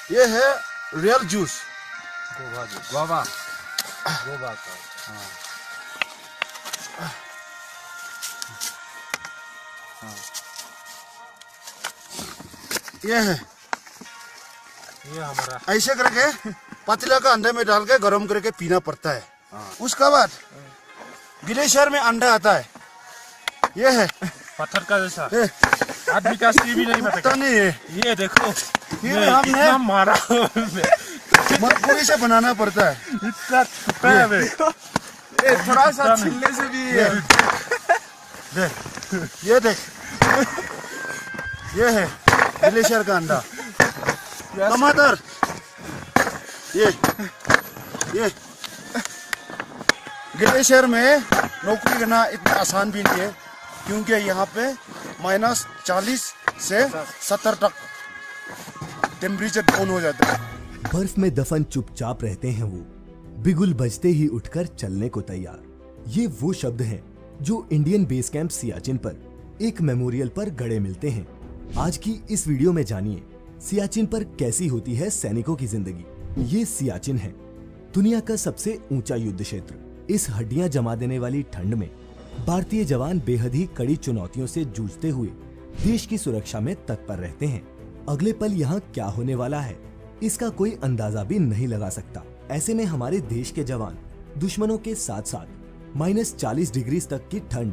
ये है real juice, Goa का। हाँ। ये है। ये हमारा ऐसे करके पतीला का अंडे में डाल के गर्म करके पीना पड़ता है। हाँ। उसके बाद ग्लेशियर में अंडा आता है। ये है पत्थर का जैसा। ये आदमी का असली भी नहीं पता। नहीं है, ये देखो, ये हमने कितना मारा मजबूरी से बनाना पड़ता है। इतना टुकड़ा है बे। ये थोड़ा सा छिलने से भी ये देख, ये है ग्लेशियर का अंडा। टमाटर, ये ग्लेशियर में नौकरी करना इतना आसान भी नहीं है, क्योंकि यहाँ पे -40 से 70 तक टेम्परेचर डाउन हो जाता है। बर्फ में दफन चुपचाप रहते हैं वो, बिगुल बजते ही उठकर चलने को तैयार। ये वो शब्द हैं जो इंडियन बेस कैंप सियाचिन पर एक मेमोरियल पर गड़े मिलते हैं। आज की इस वीडियो में जानिए सियाचिन पर कैसी होती है सैनिकों की जिंदगी। ये सियाचिन है दुनिया का सबसे ऊंचा युद्ध क्षेत्र। इस हड्डियां जमा देने वाली ठंड में भारतीय जवान बेहद ही कड़ी चुनौतियों से जूझते हुए देश की सुरक्षा में तत्पर रहते हैं। अगले पल यहाँ क्या होने वाला है इसका कोई अंदाजा भी नहीं लगा सकता। ऐसे में हमारे देश के जवान दुश्मनों के साथ साथ -40 डिग्री तक की ठंड,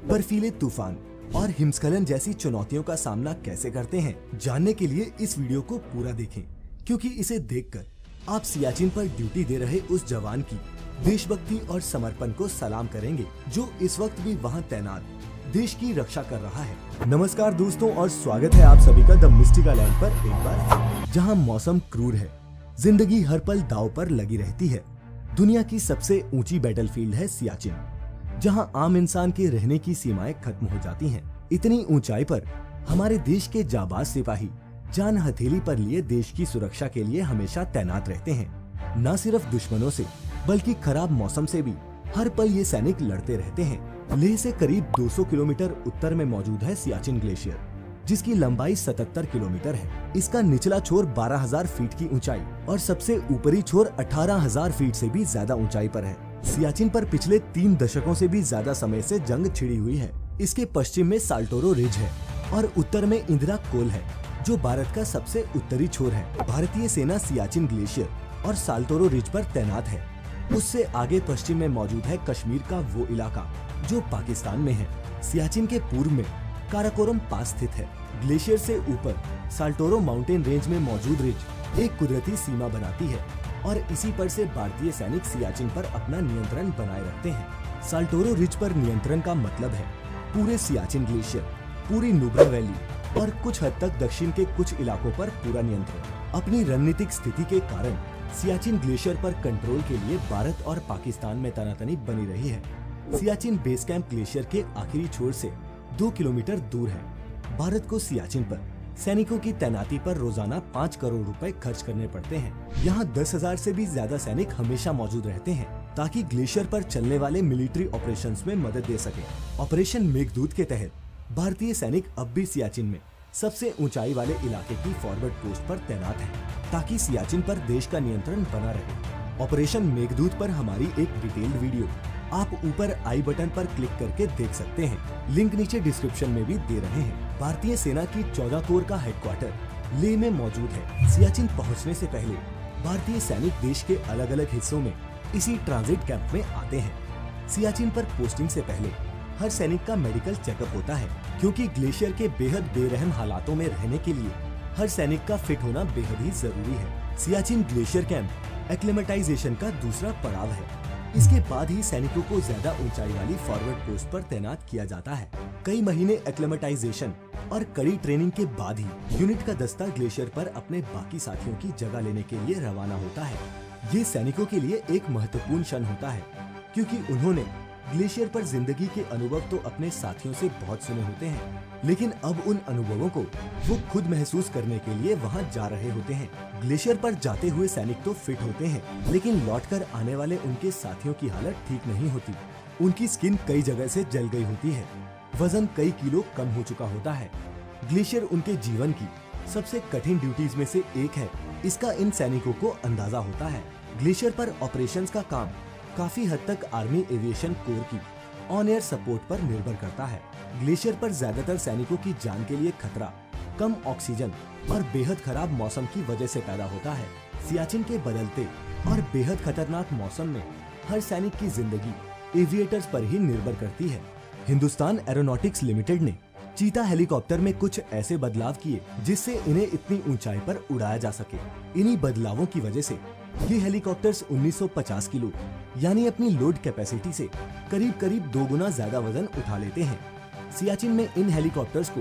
बर्फीले तूफान और हिमस्खलन जैसी चुनौतियों का सामना कैसे करते हैं, जानने के लिए इस वीडियो को पूरा देखें, क्योंकि इसे देखकर आप सियाचिन पर ड्यूटी दे रहे उस जवान की देशभक्ति और समर्पण को सलाम करेंगे जो इस वक्त भी वहां तैनात देश की रक्षा कर रहा है। नमस्कार दोस्तों और स्वागत है आप सभी का द मिस्टिका लैंड पर एक बार, जहां मौसम क्रूर है, जिंदगी हर पल दांव पर लगी रहती है। दुनिया की सबसे ऊंची बैटलफील्ड है सियाचिन, जहां आम इंसान के रहने की सीमाएं खत्म हो जाती हैं। इतनी ऊंचाई पर हमारे देश के जाबाज सिपाही जान हथेली पर लिए देश की सुरक्षा के लिए हमेशा तैनात रहते हैं। न सिर्फ दुश्मनों से बल्कि खराब मौसम से भी हर पल ये सैनिक लड़ते रहते हैं। लेह से करीब 200 किलोमीटर उत्तर में मौजूद है सियाचिन ग्लेशियर, जिसकी लंबाई 77 किलोमीटर है। इसका निचला छोर 12,000 फीट की ऊंचाई और सबसे ऊपरी छोर 18,000 फीट से भी ज्यादा ऊंचाई पर है। सियाचिन पर पिछले 3 दशकों से भी ज्यादा समय से जंग छिड़ी हुई है। इसके पश्चिम में साल्टोरो रिज है और उत्तर में इंदिरा कोल है, जो भारत का सबसे उत्तरी छोर है। भारतीय सेना सियाचिन ग्लेशियर और साल्टोरो रिज पर तैनात है। उससे आगे पश्चिम में मौजूद है कश्मीर का वो इलाका जो पाकिस्तान में है। सियाचिन के पूर्व में काराकोरम पास स्थित है। ग्लेशियर से ऊपर साल्टोरो माउंटेन रेंज में मौजूद रिज एक कुदरती सीमा बनाती है और इसी पर से भारतीय सैनिक सियाचिन पर अपना नियंत्रण बनाए रखते हैं। साल्टोरो रिज पर नियंत्रण का मतलब है पूरे सियाचिन ग्लेशियर, पूरी नुब्रा वैली और कुछ हद तक दक्षिण के कुछ इलाकों पर पूरा नियंत्रण। अपनी रणनीतिक स्थिति के कारण सियाचिन ग्लेशियर पर कंट्रोल के लिए भारत और पाकिस्तान में तनातनी बनी रही है। सियाचिन बेस कैंप ग्लेशियर के आखिरी छोर से 2 किलोमीटर दूर है। भारत को सियाचिन पर सैनिकों की तैनाती पर रोजाना 5 करोड़ रुपए खर्च करने पड़ते हैं। यहाँ 10,000 से भी ज्यादा सैनिक हमेशा मौजूद रहते हैं ताकि ग्लेशियर पर चलने वाले मिलिट्री ऑपरेशंस में मदद दे सके। ऑपरेशन मेघदूत के तहत भारतीय सैनिक अब भी सियाचिन में सबसे ऊंचाई वाले इलाके की फॉरवर्ड पोस्ट पर तैनात है ताकि सियाचिन पर देश का नियंत्रण बना रहे। ऑपरेशन मेघदूत पर हमारी एक डिटेल्ड वीडियो आप ऊपर आई बटन पर क्लिक करके देख सकते हैं। लिंक नीचे डिस्क्रिप्शन में भी दे रहे हैं। भारतीय सेना की 14 कोर का हेडक्वार्टर लेह में मौजूद है। सियाचिन पहुंचने से पहले भारतीय सैनिक देश के अलग अलग हिस्सों में इसी ट्रांजिट कैंप में आते हैं। सियाचिन पर पोस्टिंग से पहले हर सैनिक का मेडिकल चेकअप होता है, क्योंकि ग्लेशियर के बेहद बेरहम हालातों में रहने के लिए हर सैनिक का फिट होना बेहद ही जरूरी है। सियाचिन ग्लेशियर कैंप एक्लेमेटाइजेशन का दूसरा पड़ाव है। इसके बाद ही सैनिकों को ज्यादा ऊंचाई वाली फॉरवर्ड पोस्ट पर तैनात किया जाता है। कई महीने एक्लेमेटाइजेशन और कड़ी ट्रेनिंग के बाद ही यूनिट का दस्ता ग्लेशियर पर अपने बाकी साथियों की जगह लेने के लिए रवाना होता है। ये सैनिकों के लिए एक महत्वपूर्ण क्षण होता है, क्योंकि उन्होंने ग्लेशियर पर जिंदगी के अनुभव तो अपने साथियों से बहुत सुने होते हैं, लेकिन अब उन अनुभवों को वो खुद महसूस करने के लिए वहाँ जा रहे होते हैं। ग्लेशियर पर जाते हुए सैनिक तो फिट होते हैं, लेकिन लौटकर आने वाले उनके साथियों की हालत ठीक नहीं होती। उनकी स्किन कई जगह से जल गई होती है, वजन कई किलो कम हो चुका होता है। ग्लेशियर उनके जीवन की सबसे कठिन ड्यूटीज में से एक है, इसका इन सैनिकों को अंदाजा होता है। ग्लेशियर पर ऑपरेशंस का काम काफी हद तक आर्मी एविएशन कोर की ऑन एयर सपोर्ट पर निर्भर करता है। ग्लेशियर पर ज्यादातर सैनिकों की जान के लिए खतरा कम ऑक्सीजन और बेहद खराब मौसम की वजह से पैदा होता है। सियाचिन के बदलते और बेहद खतरनाक मौसम में हर सैनिक की जिंदगी एविएटर्स पर ही निर्भर करती है। हिंदुस्तान एरोनॉटिक्स लिमिटेड ने चीता हेलीकॉप्टर में कुछ ऐसे बदलाव किए जिससे इन्हें इतनी ऊंचाई पर उड़ाया जा सके। इन्हीं बदलावों की वजह से ये हेलीकॉप्टर्स 1950 किलो यानी अपनी लोड कैपेसिटी से करीब 2 गुना ज्यादा वजन उठा लेते हैं। सियाचिन में इन हेलीकॉप्टर्स को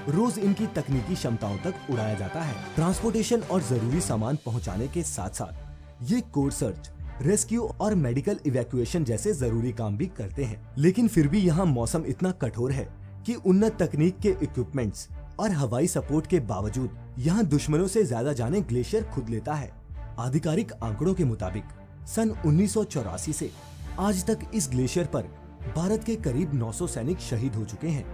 रोज इनकी तकनीकी क्षमताओं तक उड़ाया जाता है। ट्रांसपोर्टेशन और जरूरी सामान पहुंचाने के साथ साथ ये कोर सर्च, रेस्क्यू और मेडिकल इवैक्यूएशन जैसे जरूरी काम भी करते हैं। लेकिन फिर भी यहाँ मौसम इतना कठोर है कि उन्नत तकनीक के इक्विपमेंट्स और हवाई सपोर्ट के बावजूद यहाँ दुश्मनों से ज्यादा जानें ग्लेशियर खुद लेता है। आधिकारिक आंकड़ों के मुताबिक सन 1984 से आज तक इस ग्लेशियर पर भारत के करीब 900 सैनिक शहीद हो चुके हैं।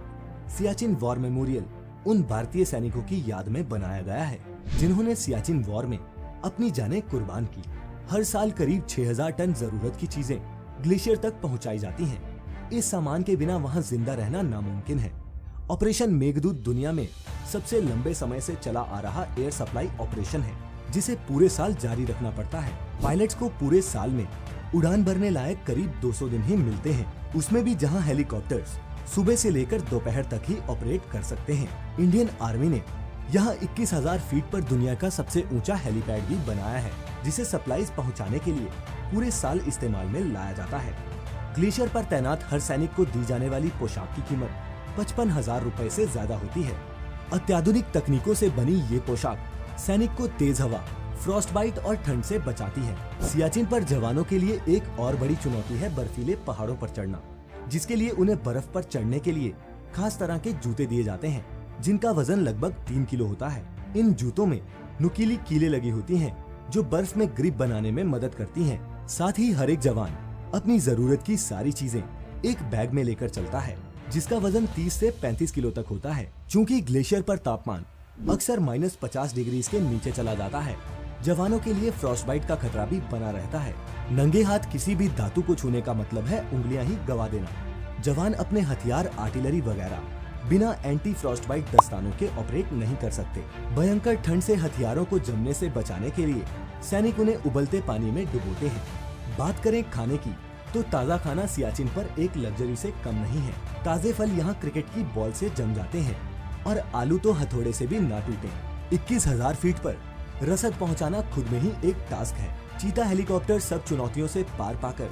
सियाचिन वॉर मेमोरियल उन भारतीय सैनिकों की याद में बनाया गया है जिन्होंने सियाचिन वॉर में अपनी जानें कुर्बान की। हर साल करीब 6000 टन जरूरत की चीजें ग्लेशियर तक पहुंचाई जाती हैं। इस सामान के बिना वहां जिंदा रहना नामुमकिन है। ऑपरेशन मेघदूत दुनिया में सबसे लंबे समय से चला आ रहा एयर सप्लाई ऑपरेशन है जिसे पूरे साल जारी रखना पड़ता है। पायलट्स को पूरे साल में उड़ान भरने लायक करीब 200 दिन ही मिलते हैं, उसमें भी जहां हेलीकॉप्टर्स सुबह से लेकर दोपहर तक ही ऑपरेट कर सकते हैं। इंडियन आर्मी ने यहाँ 21,000 फीट पर दुनिया का सबसे ऊंचा हेलीपैड भी बनाया है जिसे सप्लाईज पहुँचाने के लिए पूरे साल इस्तेमाल में लाया जाता है। ग्लेशियर पर तैनात हर सैनिक को दी जाने वाली पोशाक की कीमत 55,000 रुपए से ज्यादा होती है। अत्याधुनिक तकनीकों से बनी ये पोशाक सैनिक को तेज हवा, फ्रॉस्ट बाइट और ठंड से बचाती है। सियाचिन पर जवानों के लिए एक और बड़ी चुनौती है बर्फीले पहाड़ों पर चढ़ना, जिसके लिए उन्हें बर्फ पर चढ़ने के लिए खास तरह के जूते दिए जाते हैं जिनका वजन लगभग 3 किलो होता है। इन जूतों में नुकीली कीलें लगी होती हैं जो बर्फ में ग्रिप बनाने में मदद करती हैं। साथ ही हर एक जवान अपनी जरूरत की सारी चीजें एक बैग में लेकर चलता है जिसका वजन 30 से 35 किलो तक होता है। चूँकि ग्लेशियर पर तापमान अक्सर -50 डिग्री के नीचे चला जाता है, जवानों के लिए फ्रॉस्ट बाइट का खतरा भी बना रहता है। नंगे हाथ किसी भी धातु को छूने का मतलब है उंगलियां ही गवा देना। जवान अपने हथियार, आर्टिलरी वगैरह बिना एंटी फ्रॉस्ट बाइट दस्तानों के ऑपरेट नहीं कर सकते। भयंकर ठंड से हथियारों को जमने से बचाने के लिए सैनिक उन्हें उबलते पानी में डुबोते हैं। बात करें खाने की तो ताज़ा खाना सियाचिन पर एक लग्जरी से कम नहीं है। ताज़े फल यहाँ क्रिकेट की बॉल से जम जाते हैं और आलू तो हथौड़े से भी ना टूटे। 21,000 फीट पर रसद पहुँचाना खुद में ही एक टास्क है। चीता हेलीकॉप्टर सब चुनौतियों से पार पाकर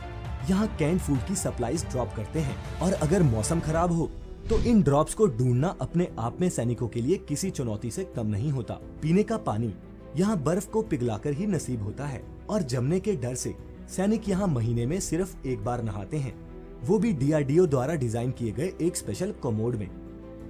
यहाँ कैंड फूड की सप्लाईज ड्रॉप करते हैं और अगर मौसम खराब हो तो इन ड्रॉप्स को ढूंढना अपने आप में सैनिकों के लिए किसी चुनौती से कम नहीं होता। पीने का पानी यहाँ बर्फ को पिघलाकर ही नसीब होता है और जमने के डर से सैनिक यहाँ महीने में सिर्फ एक बार नहाते हैं, वो भी DRDO द्वारा डिजाइन किए गए एक स्पेशल कोमोड में।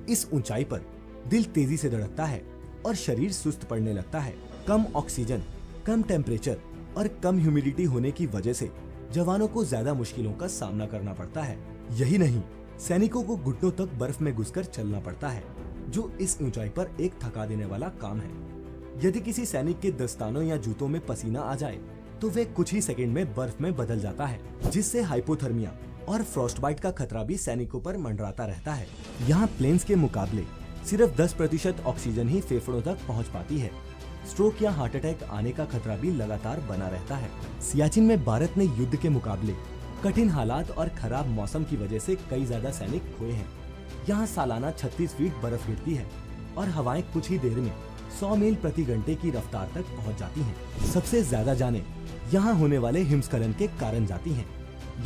इस ऊंचाई पर दिल तेजी से धड़कता है और शरीर सुस्त पड़ने लगता है। कम ऑक्सीजन, कम टेम्परेचर और कम ह्यूमिडिटी होने की वजह से जवानों को ज्यादा मुश्किलों का सामना करना पड़ता है। यही नहीं, सैनिकों को घुटनों तक बर्फ में घुसकर चलना पड़ता है, जो इस ऊंचाई पर एक थका देने वाला काम है। यदि किसी सैनिक के दस्तानों या जूतों में पसीना आ जाए तो वे कुछ ही सेकंड में बर्फ में बदल जाता है, जिससे हाइपोथर्मिया और फ्रॉस्ट बाइट का खतरा भी सैनिकों पर मंडराता रहता है। यहाँ प्लेन्स के मुकाबले सिर्फ 10% ऑक्सीजन ही फेफड़ों तक पहुँच पाती है। स्ट्रोक या हार्ट अटैक आने का खतरा भी लगातार बना रहता है। सियाचिन में भारत ने युद्ध के मुकाबले कठिन हालात और खराब मौसम की वजह से कई ज्यादा सैनिक खोए हैं। यहाँ सालाना 36 फीट बर्फ गिरती है और हवाएं कुछ ही देर में 100 मील प्रति घंटे की रफ्तार तक पहुँच जाती हैं। सबसे ज्यादा जाने यहाँ होने वाले हिमस्खलन के कारण जाती हैं।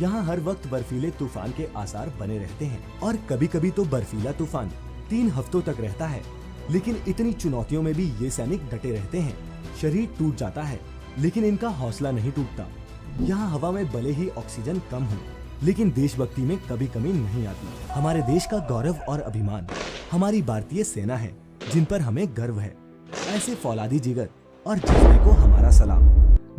यहाँ हर वक्त बर्फीले तूफान के आसार बने रहते हैं और कभी कभी तो बर्फीला तूफान 3 हफ्तों तक रहता है। लेकिन इतनी चुनौतियों में भी ये सैनिक डटे रहते हैं। शरीर टूट जाता है लेकिन इनका हौसला नहीं टूटता। यहाँ हवा में भले ही ऑक्सीजन कम हो लेकिन देशभक्ति में कभी कमी नहीं आती। हमारे देश का गौरव और अभिमान हमारी भारतीय सेना है जिन पर हमें गर्व है। ऐसे फौलादी जिगर और जज्बे को हमारा सलाम।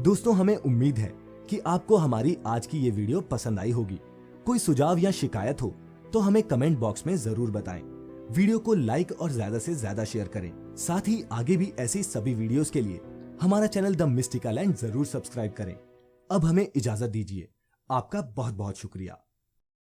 दोस्तों, हमें उम्मीद है कि आपको हमारी आज की ये वीडियो पसंद आई होगी। कोई सुझाव या शिकायत हो तो हमें कमेंट बॉक्स में जरूर बताएं। वीडियो को लाइक और ज्यादा से ज्यादा शेयर करें। साथ ही आगे भी ऐसी सभी वीडियोस के लिए हमारा चैनल द मिस्टिकल लैंड जरूर सब्सक्राइब करें। अब हमें इजाजत दीजिए। आपका बहुत बहुत शुक्रिया।